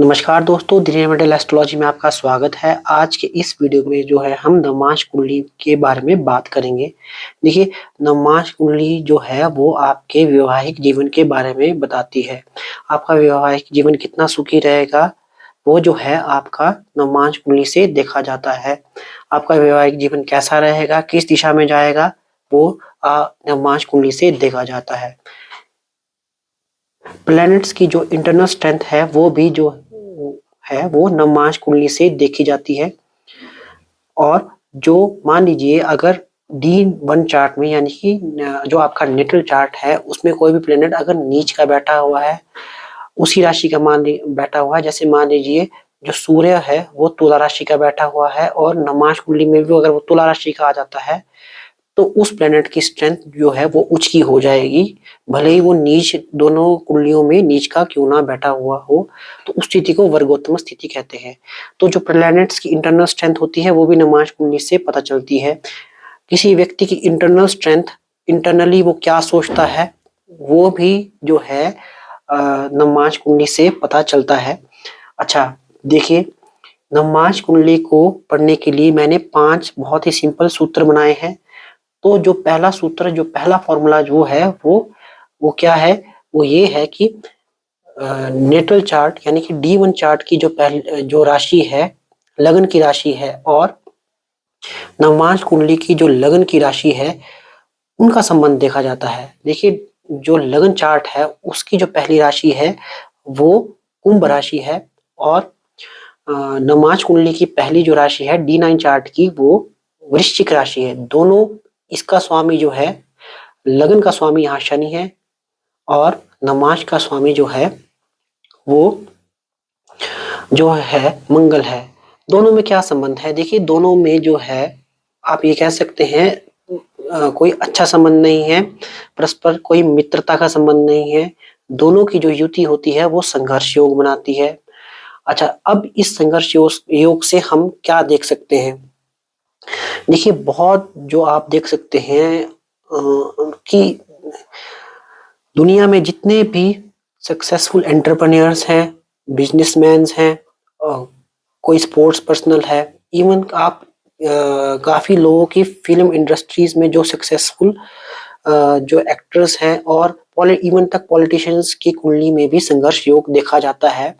नमस्कार दोस्तों, दिनेश मंडल एस्ट्रोलॉजी में आपका स्वागत है। आज के इस वीडियो में जो है हम नवमास कुंडली के बारे में बात करेंगे। देखिए, नवमास कुंडली जो है वो आपके वैवाहिक जीवन के बारे में बताती है। आपका वैवाहिक जीवन कितना सुखी रहेगा वो जो है आपका नवमास कुंडली से देखा जाता है। आपका वैवाहिक जीवन कैसा रहेगा, किस दिशा में जाएगा, वो नवमास कुंडली से देखा जाता है। प्लैनेट्स की जो इंटरनल स्ट्रेंथ है वो भी जो है वो नवमास कुंडली से देखी जाती है। और जो मान लीजिए अगर D1 चार्ट में यानी कि जो आपका नेटल चार्ट है उसमें कोई भी प्लैनेट अगर नीच का बैठा हुआ है, उसी राशि का बैठा हुआ है, जैसे मान लीजिए जो सूर्य है वो तुला राशि का बैठा हुआ है और नवमास कुंडली में भी अगर वो तुला राशि का आ जाता है तो उस प्लेनेट की स्ट्रेंथ जो है वो उच्च की हो जाएगी, भले ही वो नीच दोनों कुंडलियों में नीच का क्यों ना बैठा हुआ हो। तो उस स्थिति को वर्गोत्तम स्थिति कहते हैं। तो जो प्लैनेट्स की इंटरनल स्ट्रेंथ होती है वो भी नवमास कुंडली से पता चलती है। किसी व्यक्ति की इंटरनल स्ट्रेंथ, इंटरनली वो क्या सोचता है, वो भी जो है नवमास कुंडली से पता चलता है। अच्छा देखिए, नवमास कुंडली को पढ़ने के लिए मैंने 5 बहुत ही सिंपल सूत्र बनाए हैं। तो जो पहला सूत्र, जो पहला फॉर्मूला जो है वो क्या है, वो ये है कि नेटल चार्ट यानी कि D1 चार्ट की जो राशि है, लगन की राशि है, और नवमास कुंडली की जो लगन की राशि है उनका संबंध देखा जाता है। देखिए, जो लगन चार्ट है उसकी जो पहली राशि है वो कुंभ राशि है और नवमास कुंडली की पहली जो राशि है D9 चार्ट की वो वृश्चिक राशि है। दोनों, इसका स्वामी जो है, लगन का स्वामी यहाँ शनि है और नवमास का स्वामी जो है वो जो है मंगल है। दोनों में क्या संबंध है? देखिए, दोनों में जो है आप ये कह सकते हैं कोई अच्छा संबंध नहीं है, परस्पर कोई मित्रता का संबंध नहीं है। दोनों की जो युति होती है वो संघर्ष योग बनाती है। अच्छा, अब इस संघर्ष योग से हम क्या देख सकते हैं? देखिए, बहुत जो आप देख सकते हैं कि दुनिया में जितने भी सक्सेसफुल एंटरप्रेन्योर्स हैं, बिजनेसमैन हैं, कोई स्पोर्ट्स पर्सनल है, इवन आप काफ़ी लोगों की फिल्म इंडस्ट्रीज में जो सक्सेसफुल जो एक्टर्स हैं और इवन तक पॉलिटिशियंस की कुंडली में भी संघर्ष योग देखा जाता है।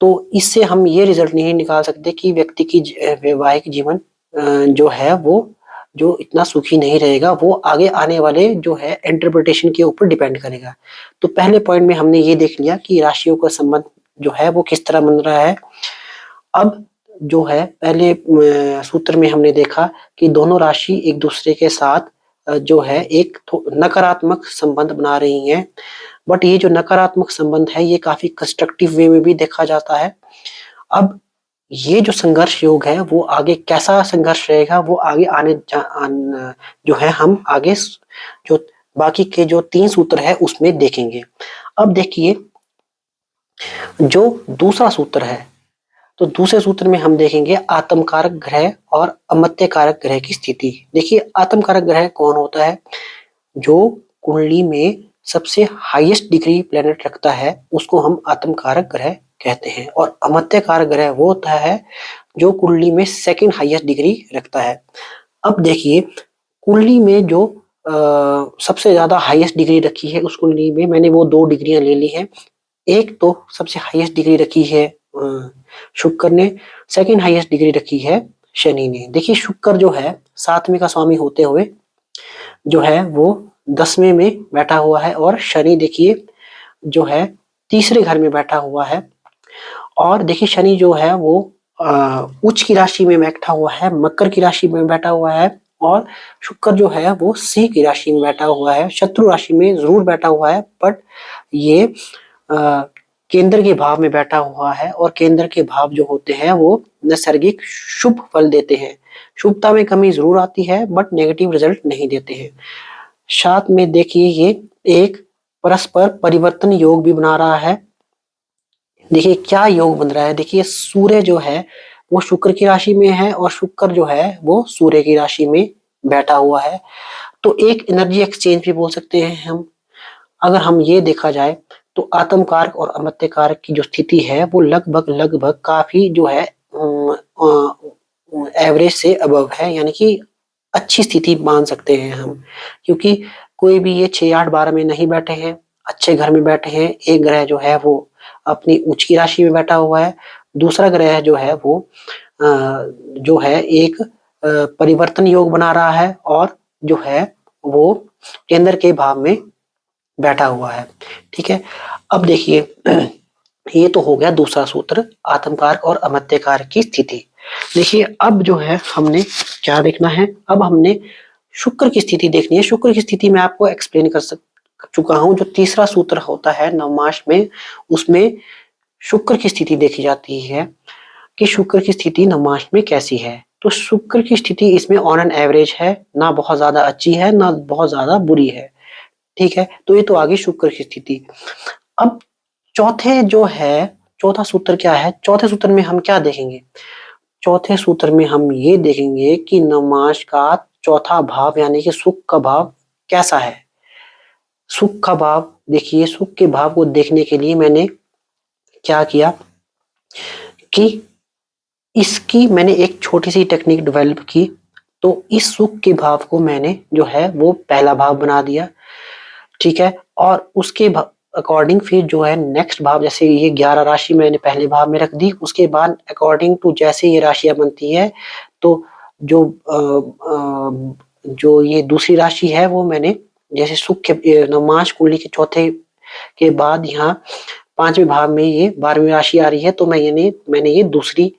तो इससे हम ये रिजल्ट नहीं निकाल सकते कि व्यक्ति की वैवाहिक जीवन जो है वो जो इतना सुखी नहीं रहेगा, वो आगे आने वाले जो है इंटरप्रिटेशन के ऊपर डिपेंड करेगा। तो पहले पॉइंट में हमने ये देख लिया कि राशियों का संबंध जो है वो किस तरह बन रहा है। अब जो है पहले सूत्र में हमने देखा कि दोनों राशि एक दूसरे के साथ जो है एक नकारात्मक संबंध बना रही हैं, बट ये जो नकारात्मक संबंध है ये काफी कंस्ट्रक्टिव वे में भी देखा जाता है। अब ये जो संघर्ष योग है वो आगे कैसा संघर्ष रहेगा वो आगे जो है हम आगे जो बाकी के जो 3 सूत्र है उसमें देखेंगे। अब देखिए, जो दूसरा सूत्र है, तो दूसरे सूत्र में हम देखेंगे आत्म कारक ग्रह और अमत्य कारक ग्रह की स्थिति। देखिए, आत्म कारक ग्रह कौन होता है? जो कुंडली में सबसे हाईएस्ट डिग्री प्लेनेट रखता है उसको हम आत्म कारक ग्रह कहते हैं, और अमत्य कारक ग्रह वो होता है जो कुंडली में सेकंड हाईएस्ट डिग्री रखता है। अब देखिए, कुंडली में जो सबसे ज्यादा हाईएस्ट डिग्री रखी है उस कुंडली में मैंने वो 2 डिग्रियां ले ली हैं। एक तो सबसे हाईएस्ट डिग्री रखी है शुक्र ने, सेकंड हाईएस्ट डिग्री रखी है शनि ने। देखिए, शुक्र जो है 7वें का स्वामी होते हुए जो है वो 10वें में बैठा हुआ है, और शनि देखिए जो है तीसरे घर में बैठा हुआ है। और देखिए, शनि जो है वो उच्च की राशि में बैठा हुआ है, मकर की राशि में बैठा हुआ है, और शुक्र जो है वो सिंह की राशि में बैठा हुआ है। शत्रु राशि में जरूर बैठा हुआ है, बट ये केंद्र के भाव में बैठा हुआ है, और केंद्र के भाव जो होते हैं वो नैसर्गिक शुभ फल देते हैं। शुभता में कमी जरूर आती है बट नेगेटिव रिजल्ट नहीं देते हैं। साथ में देखिए, ये एक परस्पर परिवर्तन योग भी बना रहा है। देखिए क्या योग बन रहा है, देखिए सूर्य जो है वो शुक्र की राशि में है और शुक्र जो है वो सूर्य की राशि में बैठा हुआ है। तो एक एनर्जी एक्सचेंज भी बोल सकते हैं हम। अगर हम ये देखा जाए तो आत्म कारक और अमर्त्य कारक की जो स्थिति है वो लगभग काफी जो है एवरेज से अबव है, यानी कि अच्छी स्थिति मान सकते हैं हम, क्योंकि कोई भी ये 6, 8, 12 में नहीं बैठे हैं, अच्छे घर में बैठे हैं। एक ग्रह जो है वो अपनी उच्च की राशि में बैठा हुआ है, दूसरा ग्रह जो है वो जो है एक परिवर्तन योग बना रहा है और जो है वो केंद्र के भाव में बैठा हुआ है। ठीक है, अब देखिए ये तो हो गया दूसरा सूत्र, आत्म कारक और अमर्त्य कारक की स्थिति। देखिए अब जो है हमने क्या देखना है, अब हमने शुक्र की स्थिति देखनी है। शुक्र की स्थिति मैं आपको एक्सप्लेन कर चुका हूं। जो तीसरा सूत्र होता है नवमाश में, उसमें शुक्र की स्थिति देखी जाती है कि शुक्र की स्थिति नवमाश में कैसी है। तो शुक्र की स्थिति इसमें ऑन एन एवरेज है, ना बहुत ज्यादा अच्छी है ना बहुत ज्यादा बुरी है। ठीक है, तो ये तो आ गई शुक्र की स्थिति। अब चौथे जो है, चौथा सूत्र क्या है, चौथे सूत्र में हम क्या देखेंगे, चौथे सूत्र में हम ये देखेंगे कि नवमाश का चौथा भाव यानी कि सुख का भाव कैसा है। सुख का भाव देखिए, सुख के भाव को देखने के लिए मैंने क्या किया कि इसकी मैंने एक छोटी सी टेक्निक डेवलप की। तो इस सुख के भाव को मैंने जो है वो पहला भाव बना दिया। ठीक है, और उसके अकॉर्डिंग फिर जो है नेक्स्ट भाव, जैसे ये 11 राशि मैंने पहले भाव में रख दी, उसके बाद अकॉर्डिंग टू जैसे ये राशियां बनती है, तो जो जो ये दूसरी राशि है वो मैंने जैसे सुख के नवमाश कुंडली के चौथे के बाद यहाँ 5वें भाव में ये 12वीं राशि आ रही है, तो मैंने ये दूसरे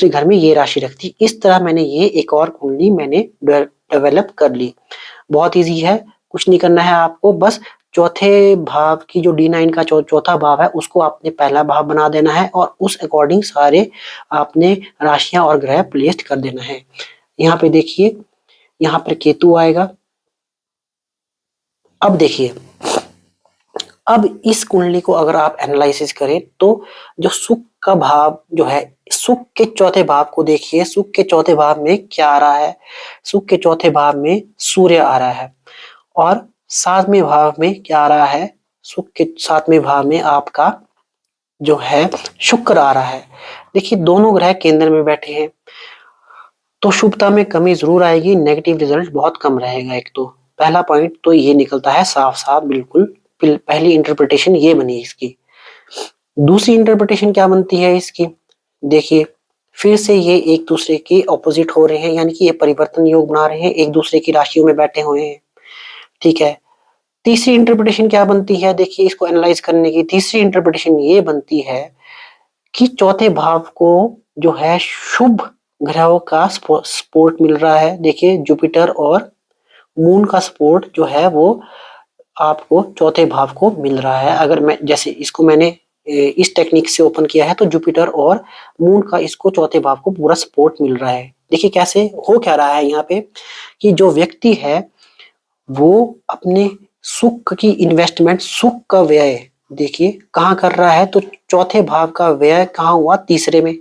घर में ये राशि रख दी। इस तरह मैंने ये एक और कुंडली मैंने डेवलप कर ली। बहुत इजी है, कुछ नहीं करना है आपको, बस चौथे भाव की जो D9 का चौथा भाव है उसको आपने पहला भाव बना देना है और उस अकॉर्डिंग सारे आपने राशियां और ग्रह प्लेस्ड कर देना है। यहाँ पे देखिए, यहाँ पर केतु आएगा। अब देखिए, अब इस कुंडली को अगर आप एनालिसिस करें तो जो सुख का भाव जो है, सुख के चौथे भाव को देखिए, सुख के चौथे भाव में क्या आ रहा है, सुख के चौथे भाव में सूर्य आ रहा है और 7वें भाव में क्या आ रहा है, सुख के 7वें भाव में आपका जो है शुक्र आ रहा है। देखिए दोनों ग्रह केंद्र में बैठे हैं, तो शुभता में कमी जरूर आएगी, नेगेटिव रिजल्ट बहुत कम रहेगा। एक तो पहला पॉइंट तो ये निकलता है साफ साफ, बिल्कुल पहली इंटरप्रिटेशन ये बनी इसकी। दूसरी इंटरप्रिटेशन क्या बनती है इसकी, देखिए फिर से ये एक दूसरे के ऑपोजिट हो रहे हैं, यानी कि ये परिवर्तन योग बना रहे हैं, एक दूसरे की राशियों में बैठे हुए हैं। ठीक है, तीसरी इंटरप्रिटेशन क्या बनती है, देखिए इसको एनालाइज करने की तीसरी इंटरप्रिटेशन ये बनती है कि चौथे भाव को जो है शुभ ग्रहों का सपोर्ट मिल रहा है। देखिए जुपिटर और मून का सपोर्ट जो है वो आपको चौथे भाव को मिल रहा है। अगर मैं जैसे इसको मैंने इस टेक्निक से ओपन किया है तो जुपिटर और मून का इसको चौथे भाव को पूरा सपोर्ट मिल रहा है। देखिए कैसे हो क्या रहा है यहाँ पे कि जो व्यक्ति है वो अपने सुख की इन्वेस्टमेंट, सुख का व्यय देखिए कहाँ कर रहा है, तो चौथे भाव का व्यय कहाँ हुआ, तीसरे में।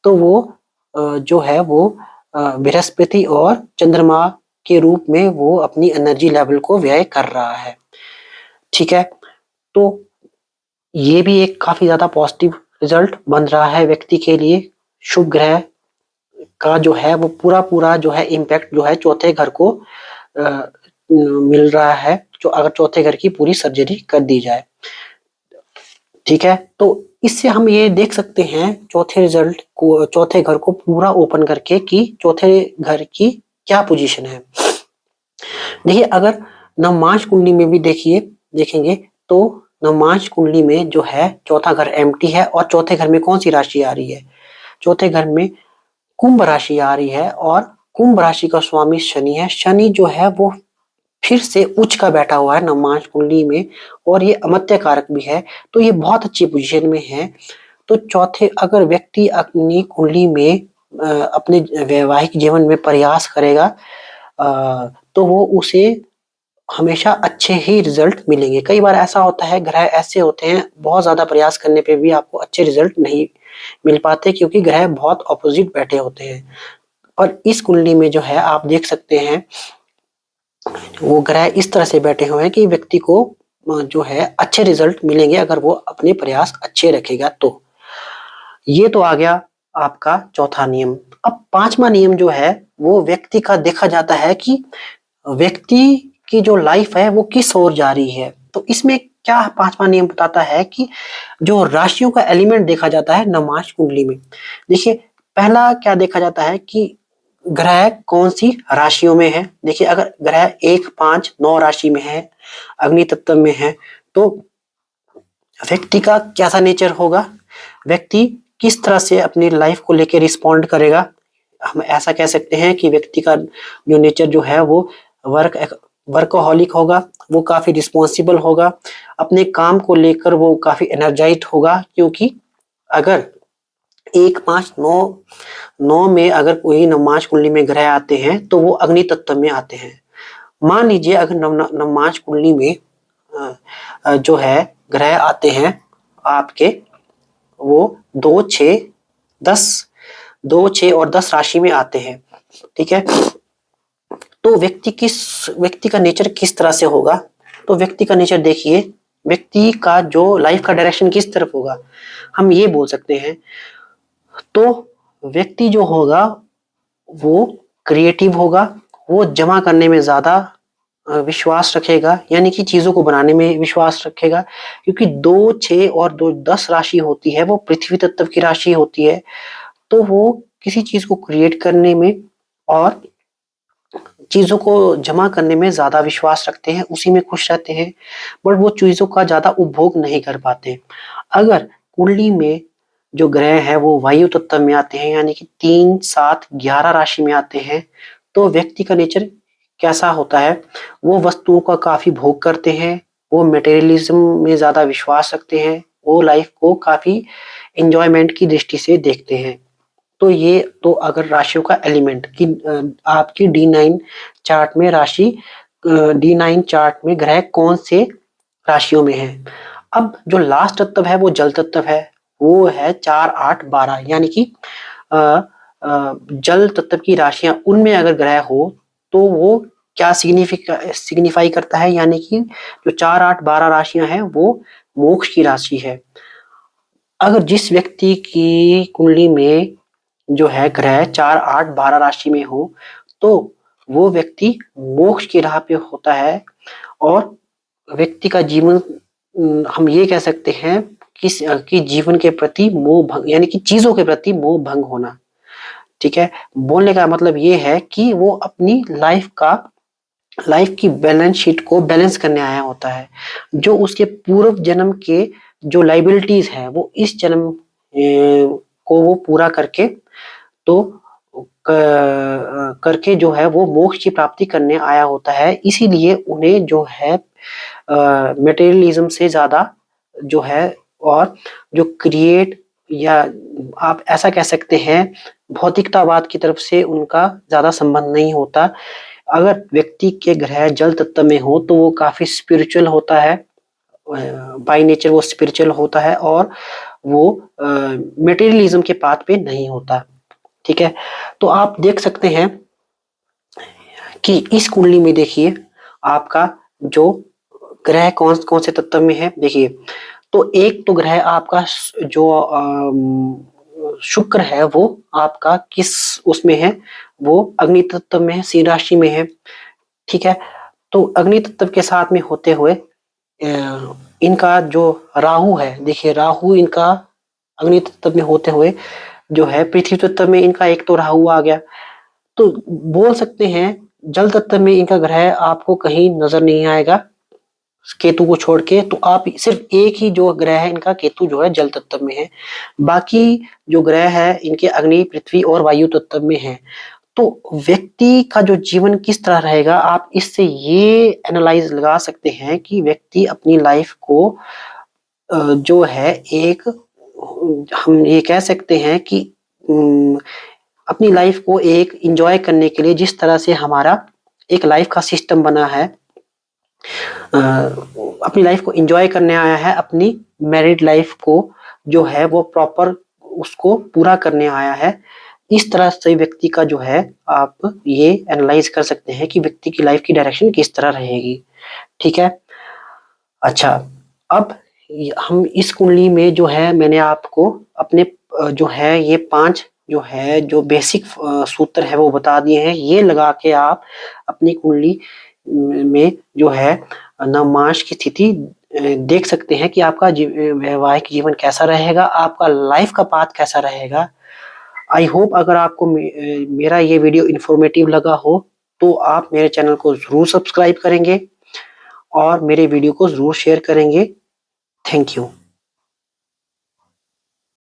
तो वो जो है वो बृहस्पति और चंद्रमा के रूप में वो अपनी एनर्जी लेवल को व्यय कर रहा है। ठीक है, तो ये भी एक काफी ज्यादा पॉजिटिव रिजल्ट बन रहा है व्यक्ति के लिए। शुभ ग्रह का जो है वो पूरा जो है इम्पैक्ट जो है चौथे घर को मिल रहा है, जो अगर चौथे घर की पूरी सर्जरी कर दी जाए। ठीक है, तो इससे हम ये देख सकते हैं चौथे रिजल्ट को, चौथे घर को पूरा ओपन करके कि चौथे घर की क्या पोजीशन है। देखिए अगर नवमाश कुंडली में भी देखेंगे तो नवमाश कुंडली में जो है चौथा घर एम्प्टी है और चौथे घर में कौन सी राशि आ रही है, चौथे घर में कुंभ राशि आ रही है और कुंभ राशि का स्वामी शनि है। शनि जो है वो फिर से उच्च का बैठा हुआ है नवमाश कुंडली में और ये अमर्त्य कारक भी है, तो ये बहुत अच्छी पोजीशन में है। तो चौथे अगर व्यक्ति अपनी कुंडली में अपने वैवाहिक जीवन में प्रयास करेगा तो वो उसे हमेशा अच्छे ही रिजल्ट मिलेंगे। कई बार ऐसा होता है, ग्रह ऐसे होते हैं बहुत ज्यादा प्रयास करने पे भी आपको अच्छे रिजल्ट नहीं मिल पाते क्योंकि ग्रह बहुत ऑपोजिट बैठे होते हैं। और इस कुंडली में जो है आप देख सकते हैं वो ग्रह इस तरह से बैठे हुए हैं कि व्यक्ति को जो है अच्छे रिजल्ट मिलेंगे अगर वो अपने प्रयास अच्छे रखेगा तो। ये तो आ गया आपका चौथा नियम। अब पांचवा नियम जो है वो व्यक्ति का देखा जाता है कि व्यक्ति की जो लाइफ है वो किस ओर जा रही है। तो इसमें क्या पांचवा नियम बताता है कि जो राशियों का एलिमेंट देखा जाता है नवमास कुंडली में। देखिए, पहला क्या देखा जाता है कि ग्रह कौन सी राशियों में है। देखिए, अगर ग्रह 1, 5, 9 राशि में है, अग्नि तत्व में है, तो व्यक्ति का कैसा नेचर होगा, व्यक्ति किस तरह से अपनी लाइफ को लेकर रिस्पॉन्ड करेगा। हम ऐसा कह सकते हैं कि व्यक्ति का जो नेचर जो है वो वर्कहॉलिक होगा, वो काफी रिस्पॉन्सिबल होगा, अपने काम को लेकर वो काफी एनर्जाइज्ड होगा। क्योंकि अगर 1, 5, 9 में अगर कोई नवमास कुंडली में ग्रह आते हैं तो वो अग्नि तत्व में आते हैं। मान लीजिए अगर नवमास कुंडली में जो है ग्रह आते हैं आपके, वो 2, 6, 10, 2, 6 और 10 राशि में आते हैं, ठीक है। तो व्यक्ति का नेचर किस तरह से होगा। तो व्यक्ति का नेचर देखिए, व्यक्ति का जो लाइफ का डायरेक्शन किस तरफ होगा, हम ये बोल सकते हैं। तो व्यक्ति जो होगा वो क्रिएटिव होगा, वो जमा करने में ज्यादा विश्वास रखेगा, यानी कि चीजों को बनाने में विश्वास रखेगा। क्योंकि 2, 6 और 2, 10 राशि होती है वो पृथ्वी तत्व की राशि होती है। तो वो किसी चीज को क्रिएट करने में और चीजों को जमा करने में ज्यादा विश्वास रखते हैं, उसी में खुश रहते हैं, बट वो चीजों का ज्यादा उपभोग नहीं कर पाते। अगर कुंडली में जो ग्रह है वो वायु तत्व में आते हैं, यानी कि 3, 7, 11 राशि में आते हैं, तो व्यक्ति का नेचर कैसा होता है, वो वस्तुओं का काफी भोग करते हैं, वो मटेरियलिज्म में ज्यादा विश्वास रखते हैं, वो लाइफ को काफी एंजॉयमेंट की दृष्टि से देखते हैं। तो ये तो अगर राशियों का एलिमेंट कि आपकी D9 चार्ट में D9 चार्ट में ग्रह कौन से राशियों में है। अब जो लास्ट तत्व है वो जल तत्व है, वो है 4, 8, 12, यानी कि जल तत्व की राशियां उनमें अगर ग्रह हो तो वो क्या सिग्निफाई करता है, यानी कि जो 4, 8, 12 राशियां हैं वो मोक्ष की राशि है। अगर जिस व्यक्ति की कुंडली में जो है ग्रह 4, 8, 12 राशि में हो तो वो व्यक्ति मोक्ष की राह पे होता है। और व्यक्ति का जीवन हम ये कह सकते हैं कि जीवन के प्रति मोह भंग, यानी कि चीजों के प्रति मोह भंग होना, ठीक है। बोलने का मतलब ये है कि वो अपनी लाइफ की बैलेंस शीट को बैलेंस करने आया होता है। जो उसके पूर्व जन्म के जो लाइबिलिटीज है वो इस जन्म को वो पूरा करके तो करके जो है वो मोक्ष की प्राप्ति करने आया होता है। इसीलिए उन्हें जो है मटेरियलिज्म से ज्यादा जो है और जो क्रिएट या आप ऐसा कह सकते हैं भौतिकतावाद की तरफ से उनका ज्यादा संबंध नहीं होता। अगर व्यक्ति के ग्रह जल तत्व में हो तो वो काफी स्पिरिचुअल होता है, बाय नेचर वो स्पिरिचुअल होता है और वो मटेरियलिज्म के पाथ पे नहीं होता, ठीक है। तो आप देख सकते हैं कि इस कुंडली में देखिए आपका जो ग्रह कौन कौन से तत्व में है। देखिए, तो एक तो ग्रह आपका जो शुक्र है वो आपका किस उसमें है, वो अग्नि तत्व में है, सिंह राशि में है, ठीक है। तो अग्नि तत्व के साथ में होते हुए इनका जो राहु है, देखिए राहु इनका अग्नि तत्व में होते हुए जो है पृथ्वी तत्व में इनका एक तो राहु आ गया। तो बोल सकते हैं जल तत्व में इनका ग्रह आपको कहीं नजर नहीं आएगा केतु को छोड़ के। तो आप सिर्फ एक ही जो ग्रह है इनका केतु जो है जल तत्व में है, बाकी जो ग्रह है इनके अग्नि, पृथ्वी और वायु तत्व में है। तो व्यक्ति का जो जीवन किस तरह रहेगा आप इससे ये एनालाइज लगा सकते हैं कि व्यक्ति अपनी लाइफ को जो है एक हम ये कह सकते हैं कि अपनी लाइफ को एक एंजॉय करने के लिए जिस तरह से हमारा एक लाइफ का सिस्टम बना है, अपनी लाइफ को एंजॉय करने आया है, अपनी मैरिड लाइफ को जो है वो प्रॉपर उसको पूरा करने आया है। इस तरह से व्यक्ति का जो है आप ये एनालाइज कर सकते हैं कि व्यक्ति की लाइफ की डायरेक्शन किस तरह रहेगी। ठीक है। अच्छा, अब हम इस कुंडली में जो है मैंने आपको अपने जो है ये 5 जो है जो बेसिक सूत्र है वो बता दिए हैं। ये लगा के आप अपनी कुंडली में जो है नवमांश की स्थिति देख सकते हैं कि आपका वैवाहिक जीवन कैसा रहेगा, आपका लाइफ का पाथ कैसा रहेगा। आई होप अगर आपको मेरा ये वीडियो इन्फॉर्मेटिव लगा हो तो आप मेरे चैनल को ज़रूर सब्सक्राइब करेंगे और मेरे वीडियो को ज़रूर शेयर करेंगे। Thank you.